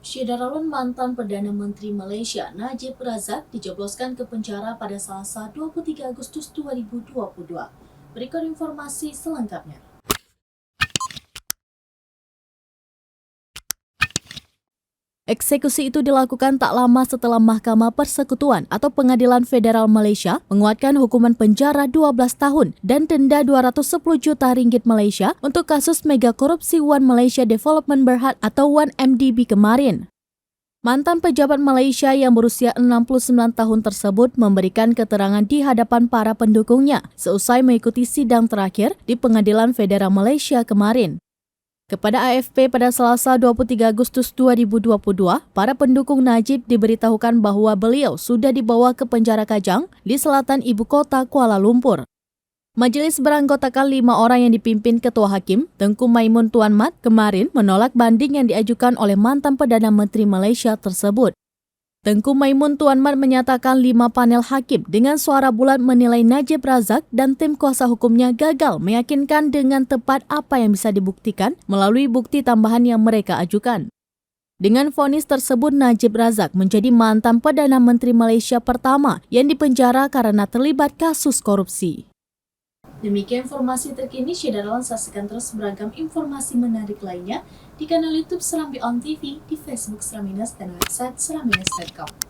Syederalun mantan Perdana Menteri Malaysia Najib Razak dijebloskan ke penjara pada Selasa 23 Agustus 2022. Berikut informasi selengkapnya. Eksekusi itu dilakukan tak lama setelah Mahkamah Persekutuan atau Pengadilan Federal Malaysia menguatkan hukuman penjara 12 tahun dan denda 210 juta ringgit Malaysia untuk kasus mega korupsi One Malaysia Development Berhad atau 1MDB kemarin. Mantan pejabat Malaysia yang berusia 69 tahun tersebut memberikan keterangan di hadapan para pendukungnya seusai mengikuti sidang terakhir di Pengadilan Federal Malaysia kemarin. Kepada AFP pada Selasa 23 Agustus 2022, para pendukung Najib diberitahukan bahwa beliau sudah dibawa ke penjara Kajang di selatan ibu kota Kuala Lumpur. Majelis beranggotakan 5 orang yang dipimpin Ketua Hakim, Tengku Maimun Tuan Mat, kemarin menolak banding yang diajukan oleh mantan Perdana Menteri Malaysia tersebut. Tengku Maimun Tuan Mat menyatakan 5 panel hakim dengan suara bulat menilai Najib Razak dan tim kuasa hukumnya gagal meyakinkan dengan tepat apa yang bisa dibuktikan melalui bukti tambahan yang mereka ajukan. Dengan vonis tersebut, Najib Razak menjadi mantan Perdana Menteri Malaysia pertama yang dipenjara karena terlibat kasus korupsi. Demikian informasi terkini, Syederalun saksikan terus beragam informasi menarik lainnya di kanal YouTube Serambi On TV, di Facebook Seraminas dan website seraminas.com.